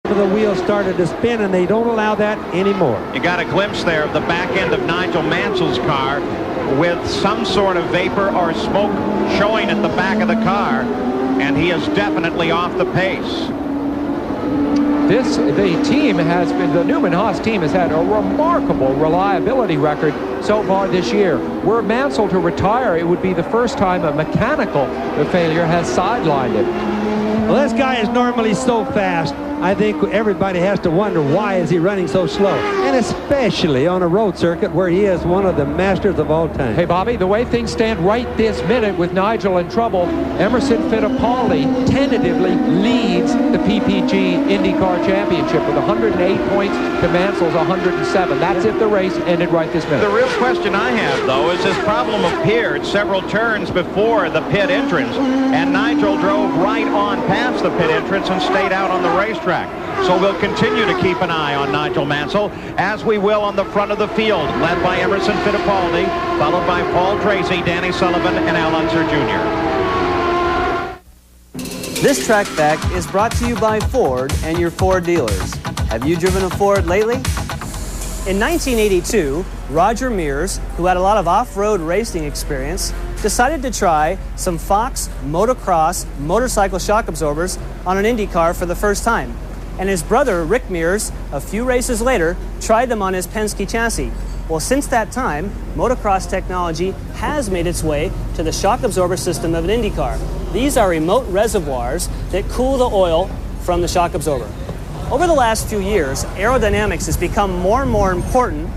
The wheel started to spin, and they don't allow that anymore. You got a glimpse there of the back end of Nigel Mansell's car with some sort of vapor or smoke showing at the back of the car, and he is definitely off the pace. The team has been, the Newman-Haas team has had a remarkable reliability record so far this year. Were Mansell to retire, it would be the first time a mechanical failure has sidelined it. Well, this guy is normally so fast. I think everybody has to wonder, why is he running so slow? And especially on a road circuit where he is one of the masters of all time. Hey, Bobby, the way things stand right this minute with Nigel in trouble, Emerson Fittipaldi tentatively leads the PPG IndyCar Championship with 108 points to Mansell's 107. That's if the race ended right this minute. The real question I have, though, is this problem appeared several turns before the pit entrance, and Nigel drove right on past the pit entrance and stayed out on the racetrack. So we'll continue to keep an eye on Nigel Mansell, as we will on the front of the field, led by Emerson Fittipaldi, followed by Paul Tracy, Danny Sullivan, and Al Unser Jr. This track back is brought to you by Ford and your Ford dealers. Have you driven a Ford lately? In 1982, Roger Mears, who had a lot of off-road racing experience, decided to try some Fox motocross motorcycle shock absorbers on an Indy car for the first time. And his brother, Rick Mears, a few races later, tried them on his Penske chassis. Well, since that time, motocross technology has made its way to the shock absorber system of an Indy car. These are remote reservoirs that cool the oil from the shock absorber. Over the last few years, aerodynamics has become more and more important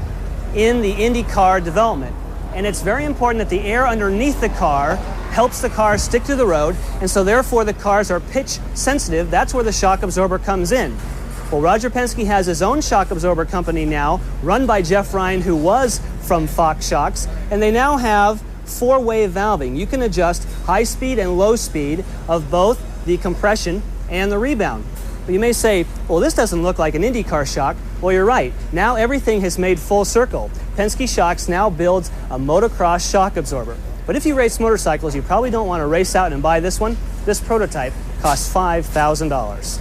in the Indy car development. And it's very important that the air underneath the car helps the car stick to the road, and so therefore the cars are pitch sensitive. That's where the shock absorber comes in. Well, Roger Penske has his own shock absorber company now, run by Jeff Ryan, who was from Fox Shocks, and they now have four-way valving. You can adjust high speed and low speed of both the compression and the rebound. But you may say, well, this doesn't look like an IndyCar shock. Well, you're right. Now everything has made full circle. Penske Shocks now builds a motocross shock absorber. But if you race motorcycles, you probably don't want to race out and buy this one. This prototype costs $5,000.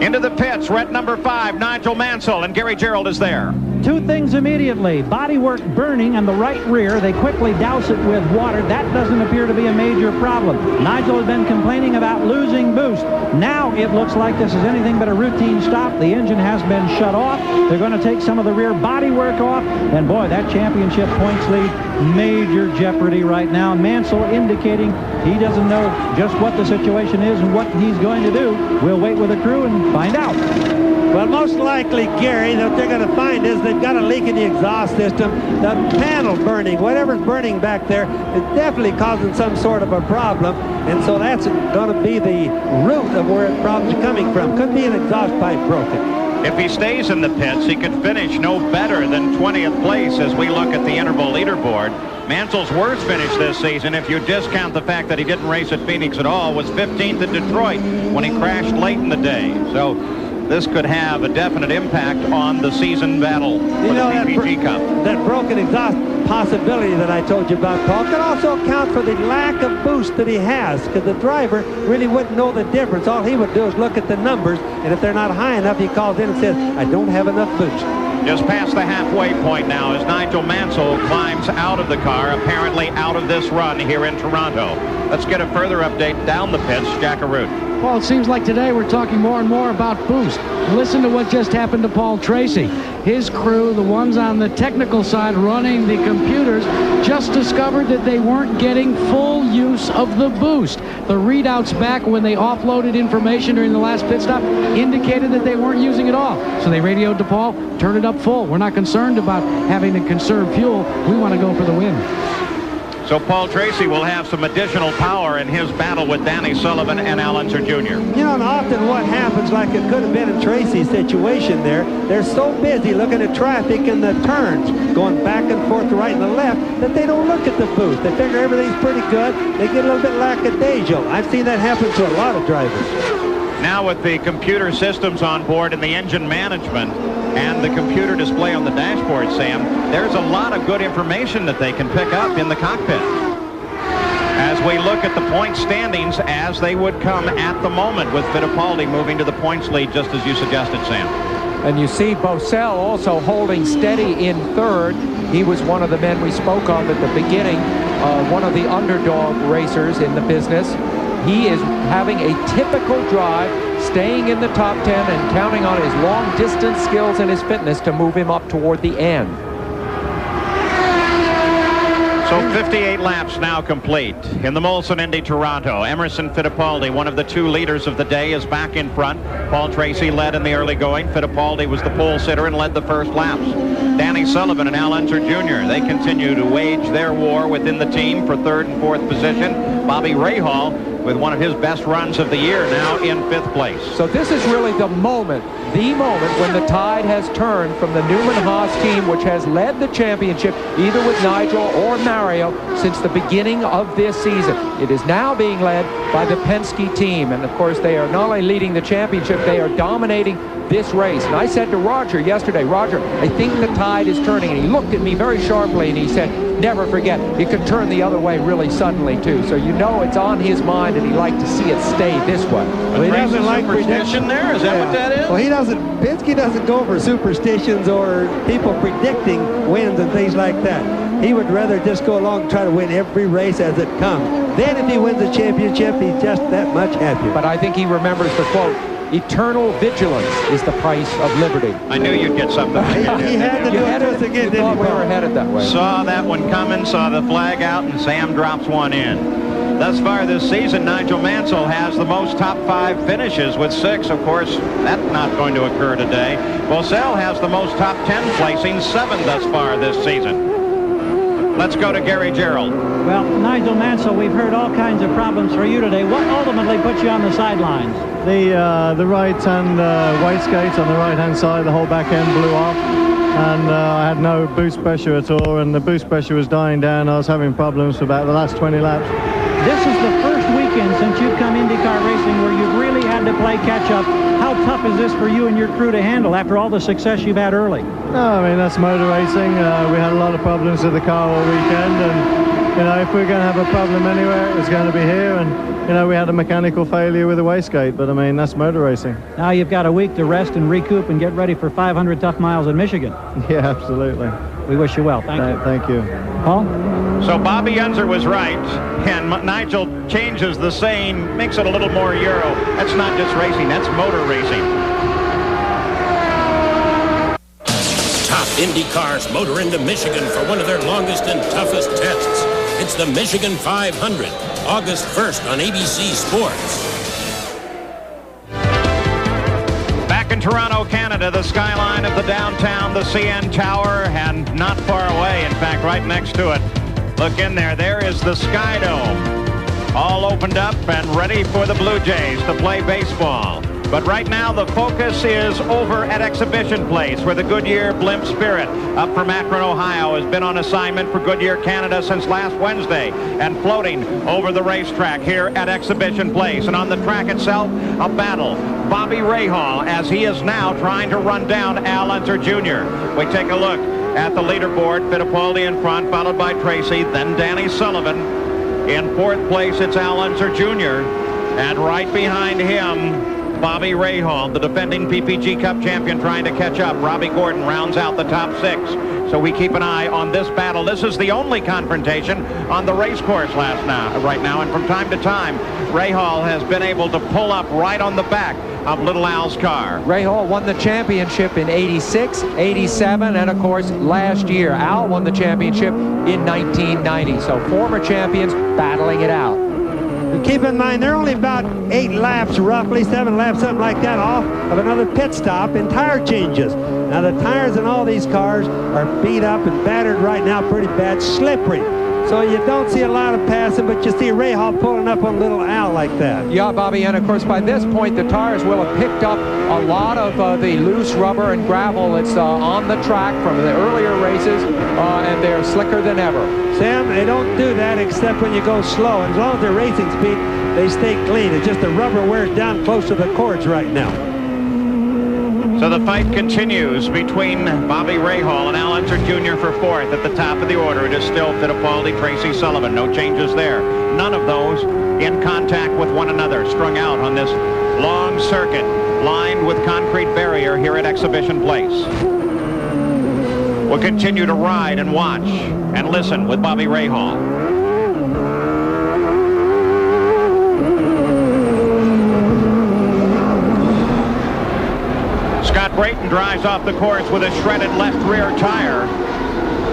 Into the pits, red number 5, Nigel Mansell, and Gary Gerald is there. Two things immediately. Bodywork burning on the right rear. They quickly douse it with water. That doesn't appear to be a major problem. Nigel has been complaining about losing boost. Now it looks like this is anything but a routine stop. The engine has been shut off. They're going to take some of the rear bodywork off. And boy, that championship points lead, major jeopardy right now. Mansell indicating he doesn't know just what the situation is and what he's going to do. We'll wait with the crew and find out. Well, most likely, Gary, what they're going to find is they've got a leak in the exhaust system. The panel burning, whatever's burning back there, is definitely causing some sort of a problem. And so that's going to be the root of where the problem's coming from. Could be an exhaust pipe broken. If he stays in the pits, he could finish no better than 20th place as we look at the interval leaderboard. Mansell's worst finish this season, if you discount the fact that he didn't race at Phoenix at all, was 15th at Detroit when he crashed late in the day. So this could have a definite impact on the season battle for the PPG Cup. That broken exhaust possibility that I told you about, Paul, can also account for the lack of boost that he has, because the driver really wouldn't know the difference. All he would do is look at the numbers, and if they're not high enough, he calls in and says, I don't have enough boost. Just past the halfway point now as Nigel Mansell climbs out of the car, apparently out of this run here in Toronto. Let's get a further update down the pits. Jack Arute. Well, it seems like today we're talking more and more about boost. Listen to what just happened to Paul Tracy. His crew, the ones on the technical side running the computers, just discovered that they weren't getting full use of the boost. The readouts back when they offloaded information during the last pit stop indicated that they weren't using it all. So they radioed to Paul, turn it up full. We're not concerned about having to conserve fuel. We want to go for the win. So Paul Tracy will have some additional power in his battle with Danny Sullivan and Al Unser Jr. You know, and often what happens, like it could have been in Tracy's situation there, they're so busy looking at traffic and the turns, going back and forth to right and the left, that they don't look at the boost. They figure everything's pretty good. They get a little bit lackadaisical. I've seen that happen to a lot of drivers. Now with the computer systems on board and the engine management and the computer display on the dashboard, Sam, there's a lot of good information that they can pick up in the cockpit. As as we look at the point standings as they would come at the moment, with Fittipaldi moving to the points lead, just as you suggested, Sam. And you see BOESEL also holding steady in third. He was one of the men we spoke of at the beginning, one of the underdog racers in the business. He is having a typical drive, staying in the top 10 and counting on his long-distance skills and his fitness to move him up toward the end. So 58 laps now complete in the Molson Indy Toronto. Emerson Fittipaldi, one of the two leaders of the day, is back in front. Paul Tracy led in the early going. Fittipaldi was the pole sitter and led the first laps. Danny Sullivan and Al Unser Jr., they continue to wage their war within the team for third and fourth position. Bobby Rahal, with one of his best runs of the year, now in fifth place. So this is really the moment when the tide has turned from the Newman-Haas team, which has led the championship either with Nigel or Mario since the beginning of this season. It is now being led by the Penske team, and of course they are not only leading the championship, they are dominating this race. And I said to Roger yesterday, Roger, I think the tide is turning, and he looked at me very sharply and he said, never forget, it could turn the other way really suddenly too. So you know it's on his mind, and he'd like to see it stay this way. Well, he doesn't like prediction there? Is that what that is? Well, Penske doesn't go for superstitions or people predicting wins and things like that. He would rather just go along and try to win every race as it comes. Then if he wins the championship, he's just that much happier. But I think he remembers the quote, eternal vigilance is the price of liberty. I knew you'd get something. He had to do it just again, didn't he? We were headed that way. Saw that one coming, saw the flag out, and Sam drops one in. Thus far this season, Nigel Mansell has the most top 5 finishes with 6. Of course, that's not going to occur today. BOESEL has the most top 10 placings, 7 thus far this season. Let's go to Gary Gerald. Well, Nigel Mansell, we've heard all kinds of problems for you today. What ultimately put you on the sidelines? The right-hand wastegate on the right-hand side, the whole back end blew off, and I had no boost pressure at all, and the boost pressure was dying down. I was having problems for about the last 20 laps. This is the first weekend since you've come IndyCar racing where you've really had to play catch-up. How tough is this for you and your crew to handle after all the success you've had early? No, I mean, that's motor racing. We had a lot of problems with the car all weekend, and, you know, if we're going to have a problem anywhere, it's going to be here. And, you know, we had a mechanical failure with the wastegate, but, I mean, that's motor racing. Now you've got a week to rest and recoup and get ready for 500 tough miles in Michigan. Yeah, absolutely. We wish you well. Thank you. Thank you. Paul? So Bobby Unser was right, and Nigel changes the saying, makes it a little more Euro. That's not just racing, that's motor racing. Top Indy cars motor into Michigan for one of their longest and toughest tests. It's the Michigan 500, August 1st on ABC Sports. Back in Toronto, Canada, the skyline of the downtown, the CN Tower, and not far away, in fact, right next to it. Look in there. There is the Sky Dome, all opened up and ready for the Blue Jays to play baseball. But right now, the focus is over at Exhibition Place, where the Goodyear Blimp Spirit, up from Akron, Ohio, has been on assignment for Goodyear Canada since last Wednesday and floating over the racetrack here at Exhibition Place. And on the track itself, a battle. Bobby Rahal, as he is now trying to run down Al Unser Jr. We take a look at the leaderboard. Fittipaldi in front, followed by Tracy, then Danny Sullivan. In fourth place, it's Al Unser Jr. And right behind him, Bobby Rahal, the defending PPG Cup champion, trying to catch up. Robbie Gordon rounds out the top 6. So we keep an eye on this battle. This is the only confrontation on the race course right now. And from time to time, Rahal has been able to pull up right on the back of Little Al's car. Rahal won the championship in '86, '87, and of course last year. Al won the championship in 1990. So former champions battling it out. And keep in mind, they're only about 8 laps, roughly 7 laps, something like that, off of another pit stop and tire changes. Now the tires in all these cars are beat up and battered right now, pretty bad, slippery. So you don't see a lot of passing, but you see Rahal pulling up on Little Al like that. Yeah, Bobby, and of course by this point the tires will have picked up a lot of the loose rubber and gravel that's on the track from the earlier races, and they're slicker than ever. Sam, they don't do that except when you go slow. And as long as they're racing speed, they stay clean. It's just the rubber wears down close to the cords right now. So the fight continues between Bobby Rahal and Al Unser Jr. for fourth. At the top of the order, it is still Fittipaldi, Tracy Sullivan. No changes there. none of those in contact with one another, strung out on this long circuit lined with concrete barrier here at Exhibition Place. We'll continue to ride and watch and listen with Bobby Rahal. Brayton drives off the course with a shredded left rear tire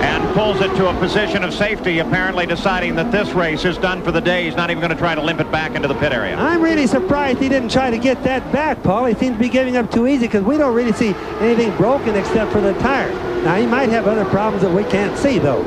and pulls it to a position of safety, apparently deciding that this race is done for the day. He's not even going to try to limp it back into the pit area. I'm really surprised he didn't try to get that back, Paul. He seems to be giving up too easy because we don't really see anything broken except for the tire. Now, he might have other problems that we can't see, though.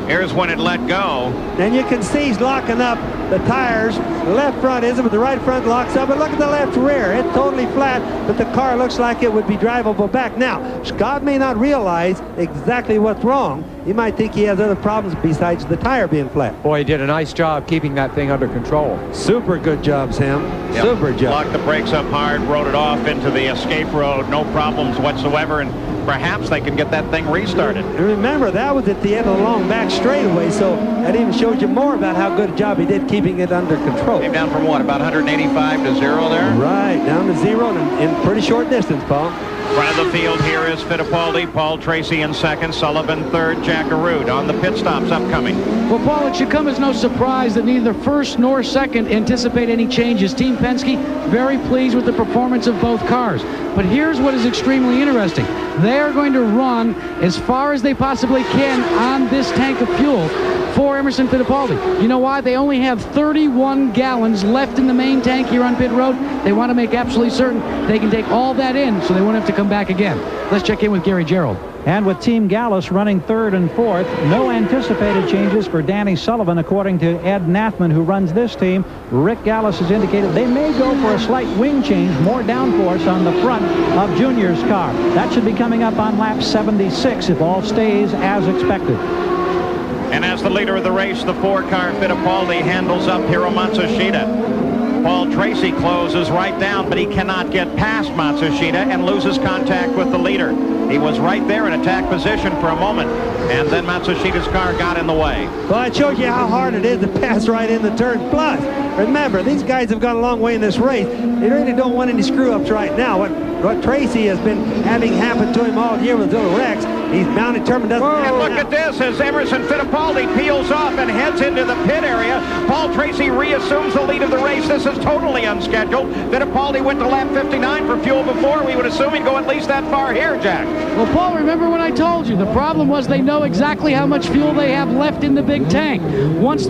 Here's when it let go. And you can see he's locking up the tires. The left front isn't, but the right front locks up. But look at the left rear. It's totally flat, but the car looks like it would be drivable back. Now, Scott may not realize exactly what's wrong. He might think he has other problems besides the tire being flat. Boy, he did a nice job keeping that thing under control. Super good job, Sam. Yep. Super job. Locked the brakes up hard, rode it off into the escape road. No problems whatsoever, and perhaps they can get that thing restarted. And remember, that was at the end of the long back straightaway, so that even shows you more about how good a job he did keeping it under control. Came down from what, about 185 to 0 there? Right, down to 0 in pretty short distance, Paul. Front of the field here is Fittipaldi, Paul Tracy in second, Sullivan third, Jack Arute on the pit stops upcoming. Well, Paul, it should come as no surprise that neither first nor second anticipate any changes. Team Penske very pleased with the performance of both cars. But here's what is extremely interesting. They are going to run as far as they possibly can on this tank of fuel for Emerson Fittipaldi. You know why? They only have 31 gallons left in the main tank here on pit road. They want to make absolutely certain they can take all that in so they won't have to come back again. Let's check in with Gary Gerald. And with Team Gallus running third and fourth, no anticipated changes for Danny Sullivan, according to Ed Nathman, who runs this team. Rick Gallus has indicated they may go for a slight wing change, more downforce on the front of Junior's car. That should be coming up on lap 76 if all stays as expected. And as the leader of the race, the 4-car Fittipaldi handles up HIRO Matsushita. Paul Tracy closes right down, but he cannot get past Matsushita and loses contact with the leader. He was right there in attack position for a moment, and then Matsushita's car got in the way. Well, it shows you how hard it is to pass right in the turn. Plus, remember, these guys have gone a long way in this race. They really don't want any screw-ups right now. What Tracy has been having happen to him all year with little wrecks, he's bound determined doesn't. And look at this as Emerson Fittipaldi peels off and heads into the pit area. Paul Tracy reassumes the lead of the race. This is totally unscheduled. Fittipaldi went to lap 59 for fuel before. We would assume he'd go at least that far here, Jack. Well, Paul, remember when I told you the problem was they know exactly how much fuel they have left in the big tank. Once